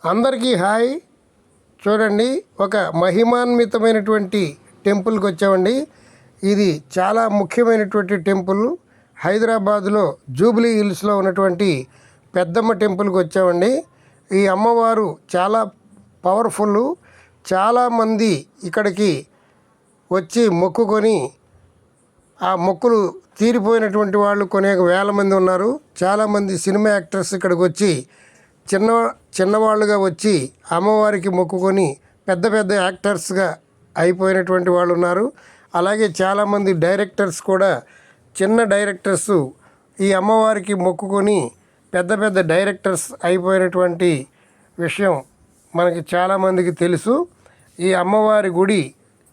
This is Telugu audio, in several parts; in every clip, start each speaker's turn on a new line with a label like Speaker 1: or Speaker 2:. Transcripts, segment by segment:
Speaker 1: అందరికీ హాయ్. చూడండి, ఒక మహిమాన్వితమైనటువంటి టెంపుల్కి వచ్చామండి. ఇది చాలా ముఖ్యమైనటువంటి టెంపుల్. హైదరాబాదులో జూబ్లీ హిల్స్లో ఉన్నటువంటి పెద్దమ్మ టెంపుల్కి వచ్చామండి. ఈ అమ్మవారు చాలా పవర్ఫుల్. చాలామంది ఇక్కడికి వచ్చి మొక్కుకొని ఆ మొక్కులు తీరిపోయినటువంటి వాళ్ళు కొనేక వేల మంది ఉన్నారు. చాలామంది సినిమా యాక్టర్స్ ఇక్కడికి వచ్చి చిన్నవాళ్ళుగా వచ్చి అమ్మవారికి మొక్కుకొని పెద్ద పెద్ద యాక్టర్స్గా అయిపోయినటువంటి వాళ్ళు ఉన్నారు. అలాగే చాలామంది డైరెక్టర్స్ కూడా చిన్న డైరెక్టర్స్ ఈ అమ్మవారికి మొక్కుకొని పెద్ద పెద్ద డైరెక్టర్స్ అయిపోయినటువంటి విషయం మనకి చాలామందికి తెలుసు. ఈ అమ్మవారి గుడి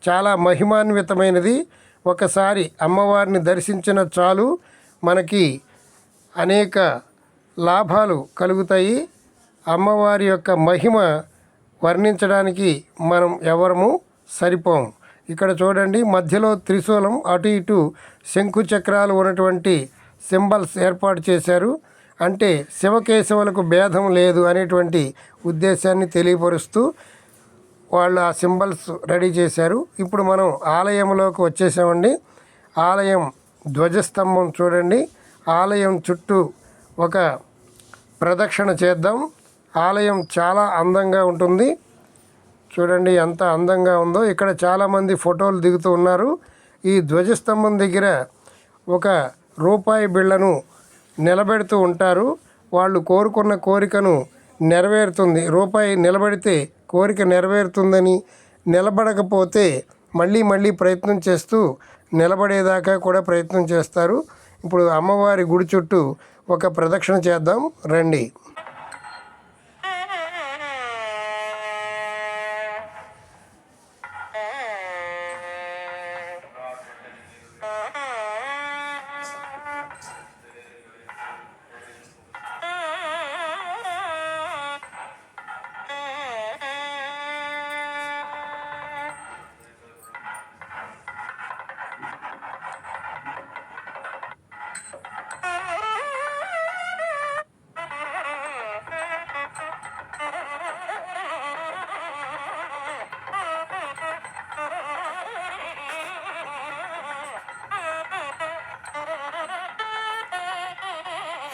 Speaker 1: చాలా మహిమాన్వితమైనది. ఒకసారి అమ్మవారిని దర్శించిన చాలు మనకి అనేక లాభాలు కలుగుతాయి. అమ్మవారి యొక్క మహిమ వర్ణించడానికి మనం ఎవరము సరిపోం. ఇక్కడ చూడండి, మధ్యలో త్రిశూలం, అటు ఇటు శంకు చక్రాలు ఉన్నటువంటి సింబల్స్ ఏర్పాటు చేశారు. అంటే శివకేశవులకు భేదం లేదు అనేటువంటి ఉద్దేశాన్ని తెలియపరుస్తూ వాళ్ళు ఆ సింబల్స్ రెడీ చేశారు. ఇప్పుడు మనం ఆలయంలోకి వచ్చేసామండి. ఆలయం ధ్వజస్తంభం చూడండి. ఆలయం చుట్టూ ఒక ప్రదక్షిణ చేద్దాం. ఆలయం చాలా అందంగా ఉంటుంది. చూడండి ఎంత అందంగా ఉందో. ఇక్కడ చాలామంది ఫోటోలు దిగుతూ ఉన్నారు. ఈ ధ్వజస్తంభం దగ్గర ఒక రూపాయి బిళ్ళను నిలబెడుతూ ఉంటారు. వాళ్ళు కోరుకున్న కోరికను నెరవేరుతుంది. రూపాయి నిలబడితే కోరిక నెరవేరుతుందని, నిలబడకపోతే మళ్ళీ ప్రయత్నం చేస్తూ నిలబడేదాకా కూడా ప్రయత్నం చేస్తారు. ఇప్పుడు అమ్మవారి గుడి చుట్టూ ఒక ప్రదక్షిణ చేద్దాం రండి.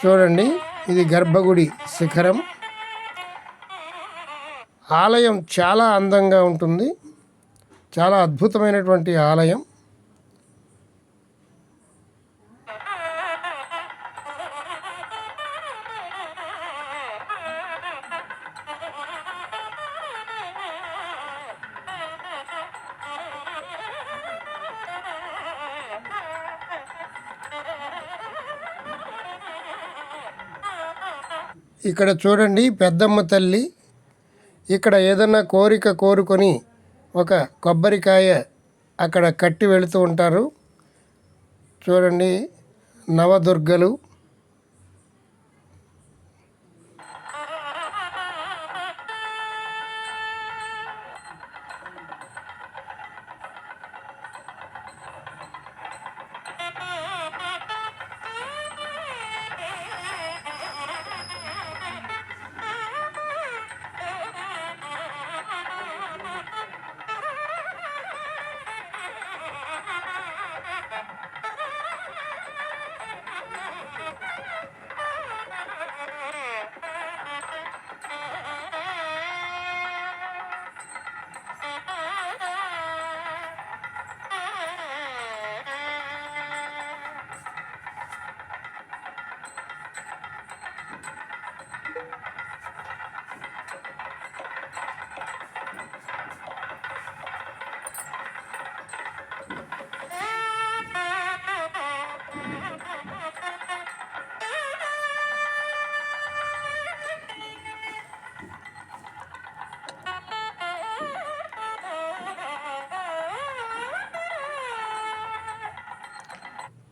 Speaker 1: చూడండి, ఇది గర్భగుడి శిఖరం. ఆలయం చాలా అందంగా ఉంటుంది. చాలా అద్భుతమైనటువంటి ఆలయం. ఇక్కడ చూడండి, పెద్దమ్మ తల్లి. ఇక్కడ ఏదన్నా కోరిక కోరుకొని ఒక కొబ్బరికాయ అక్కడ కట్టి వెళుతూ ఉంటారు. చూడండి, నవదుర్గలు.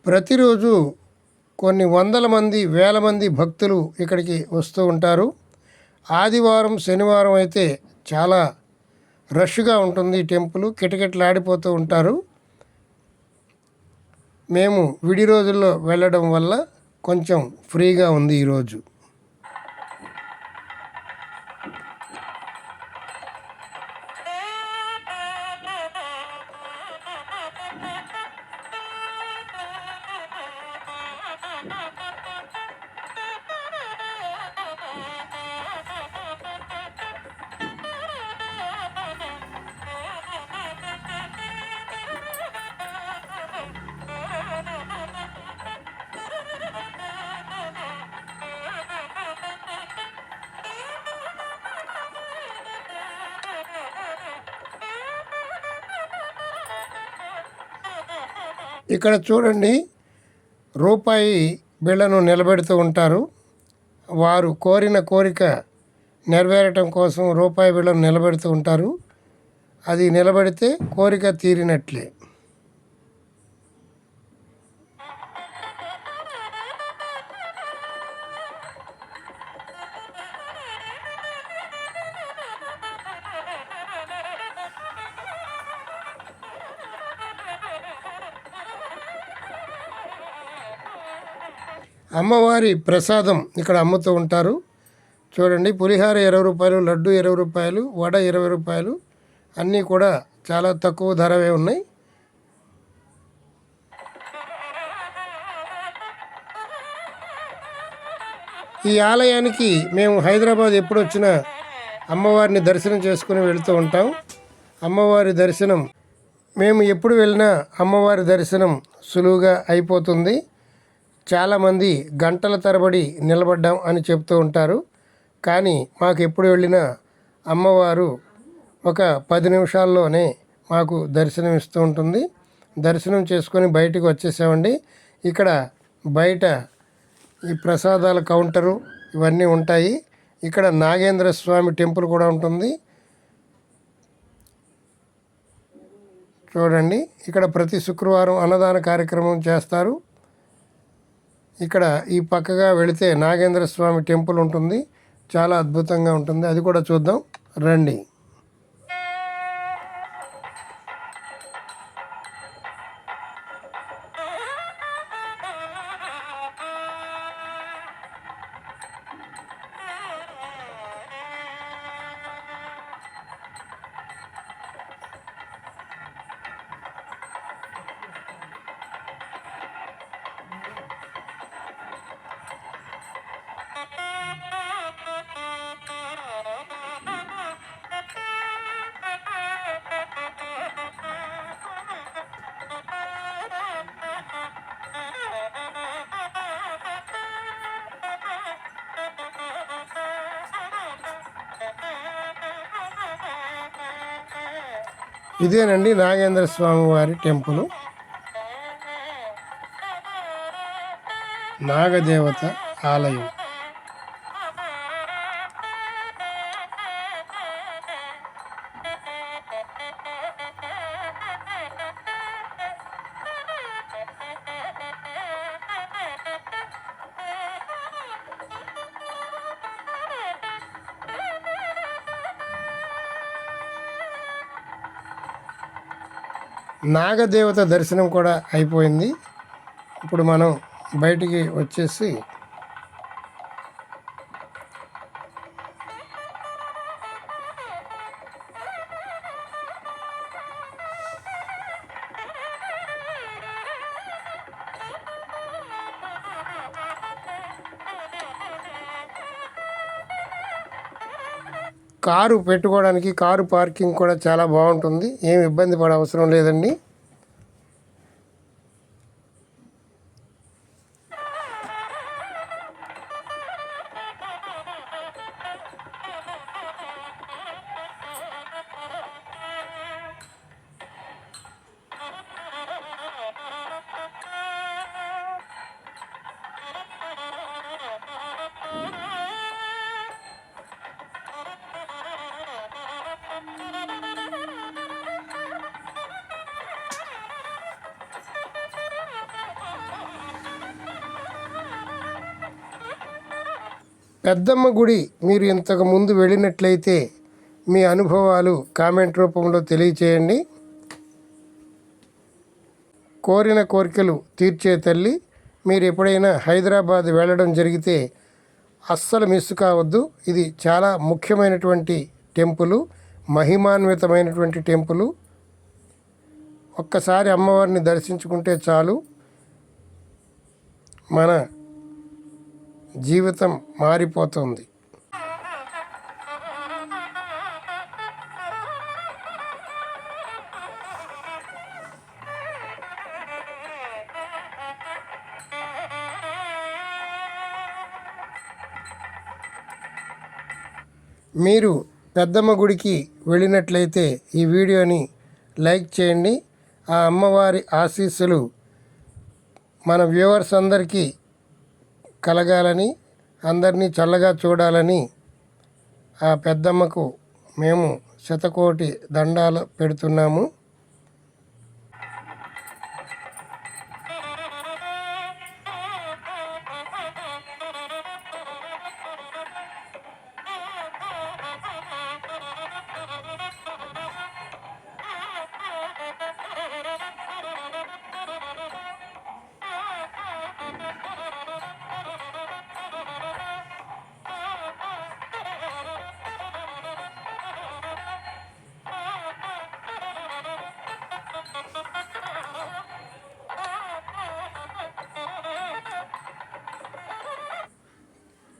Speaker 1: ప్రతిరోజు కొన్ని వందల మంది, వేల మంది భక్తులు ఇక్కడికి వస్తూ ఉంటారు. ఆదివారం, శనివారం అయితే చాలా రష్గా ఉంటుంది. టెంపుల్ కిటకిటలాడిపోతూ ఉంటారు. మేము విడి రోజుల్లో వెళ్ళడం వల్ల కొంచెం ఫ్రీగా ఉంది ఈరోజు. ఇక్కడ చూడండి, రూపాయి బిళ్ళను నిలబెడుతూ ఉంటారు. వారు కోరిన కోరిక నెరవేరటం కోసం రూపాయి బిళ్ళను నిలబెడుతూ ఉంటారు. అది నిలబడితే కోరిక తీరినట్లే. అమ్మవారి ప్రసాదం ఇక్కడ అమ్ముతూ ఉంటారు. చూడండి, పులిహార 20 రూపాయలు, లడ్డు 20 రూపాయలు, వడ 20 రూపాయలు, అన్నీ కూడా చాలా తక్కువ ధరవే ఉన్నాయి. ఈ ఆలయానికి మేము హైదరాబాద్ ఎప్పుడు వచ్చినా అమ్మవారిని దర్శనం చేసుకుని వెళుతూ ఉంటాం. అమ్మవారి దర్శనం మేము ఎప్పుడు వెళ్ళినా అమ్మవారి దర్శనం సులువుగా అయిపోతుంది. చాలామంది గంటల తరబడి నిలబడ్డాం అని చెప్తూ ఉంటారు. కానీ మాకు ఎప్పుడు వెళ్ళినా అమ్మవారు ఒక 10 నిమిషాల్లోనే మాకు దర్శనం ఇస్తూ ఉంటుంది. దర్శనం చేసుకొని బయటికి వచ్చేసామండి. ఇక్కడ బయట ఈ ప్రసాదాల కౌంటరు ఇవన్నీ ఉంటాయి. ఇక్కడ నాగేంద్ర స్వామి టెంపుల్ కూడా ఉంటుంది. చూడండి, ఇక్కడ ప్రతి శుక్రవారం అన్నదాన కార్యక్రమం చేస్తారు. ఇక్కడ ఈ పక్కగా వెళితే నాగేంద్ర స్వామి టెంపుల్ ఉంటుంది. చాలా అద్భుతంగా ఉంటుంది. అది కూడా చూద్దాం రండి. ఇదేనండి నాగేంద్ర స్వామి వారి టెంపుల్. నాగదేవత ఆలయం. నాగదేవత దర్శనం కూడా అయిపోయింది. ఇప్పుడు మనం బయటికి వచ్చేసి కారు పెట్టుకోవడానికి కారు పార్కింగ్ కూడా చాలా బాగుంటుంది. ఏం ఇబ్బంది పడే అవసరం లేదండి. పెద్దమ్మ గుడి మీరు ఇంతకు ముందు వెళ్ళినట్లయితే మీ అనుభవాలు కామెంట్ రూపంలో తెలియచేయండి. కోరిన కోరికలు తీర్చే తల్లి. మీరు ఎప్పుడైనా హైదరాబాద్ వెళ్ళడం జరిగితే అస్సలు మిస్ కావద్దు. ఇది చాలా ముఖ్యమైనటువంటి టెంపుల్, మహిమాన్వితమైనటువంటి టెంపుల్. ఒక్కసారి అమ్మవారిని దర్శించుకుంటే చాలు, మన జీవితం మారిపోతుంది. మీరు పెద్దమ్మ గుడికి వెళ్ళినట్లయితే ఈ వీడియోని లైక్ చేయండి. ఆ అమ్మవారి ఆశీస్సులు మన వ్యూవర్స్ అందరికీ కలగాలని, అందరినీ చల్లగా చూడాలని ఆ పెద్దమ్మకు మేము శతకోటి దండాలు పెడుతున్నాము.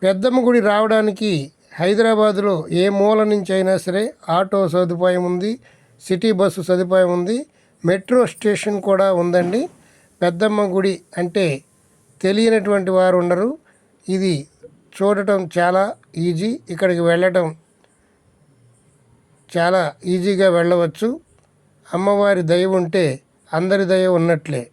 Speaker 1: పెద్దమ్మ గుడి రావడానికి హైదరాబాదులో ఏ మూల నుంచి అయినా సరే ఆటో సదుపాయం ఉంది, సిటీ బస్సు సదుపాయం ఉంది, మెట్రో స్టేషన్ కూడా ఉందండి. పెద్దమ్మ గుడి అంటే తెలియనటువంటి వారు ఉండరు. ఇది చూడటం చాలా ఈజీ, ఇక్కడికి వెళ్ళటం చాలా ఈజీగా వెళ్ళవచ్చు. అమ్మవారి దయ ఉంటే అందరి దయ ఉన్నట్లే.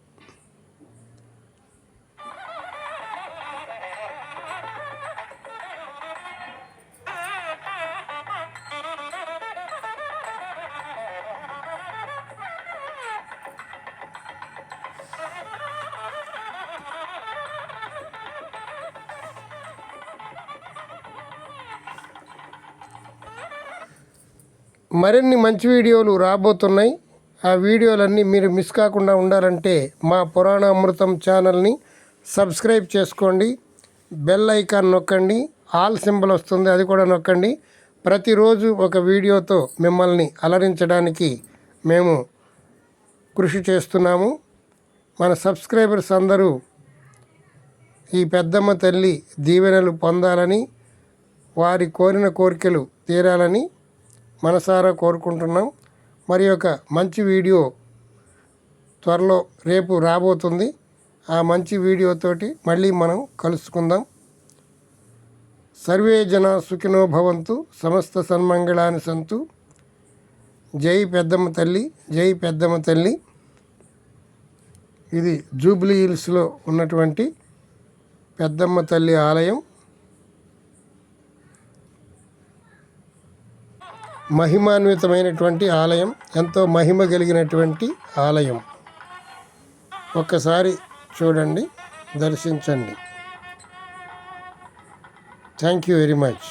Speaker 1: మరిన్ని మంచి వీడియోలు రాబోతున్నాయి. ఆ వీడియోలన్నీ మీరు మిస్ కాకుండా ఉండాలంటే మా పురాణ అమృతం ఛానల్ని సబ్స్క్రైబ్ చేసుకోండి, బెల్ ఐకాన్ నొక్కండి, ఆల్ సింబల్ వస్తుంది, అది కూడా నొక్కండి. ప్రతిరోజు ఒక వీడియోతో మిమ్మల్ని అలరించడానికి మేము కృషి చేస్తున్నాము. మన సబ్స్క్రైబర్స్ అందరూ ఈ పెద్దమ్మ తల్లి దీవెనలు పొందాలని, వారి కోరిన కోరికలు తీరాలని మనసారా కోరుకుంటున్నాం. మరి ఒక మంచి వీడియో త్వరలో రేపు రాబోతుంది. ఆ మంచి వీడియోతోటి మళ్ళీ మనం కలుసుకుందాం. సర్వే జన సుఖినో భవంతు, సమస్త సన్మంగళాని సంతు. జై పెద్దమ్మ తల్లి, జై పెద్దమ్మ తల్లి. ఇది జూబ్లీ హిల్స్లో ఉన్నటువంటి పెద్దమ్మ తల్లి ఆలయం. మహిమాన్వితమైనటువంటి ఆలయం, ఎంతో మహిమ కలిగినటువంటి ఆలయం. ఒక్కసారి చూడండి, దర్శించండి. Thank you very much.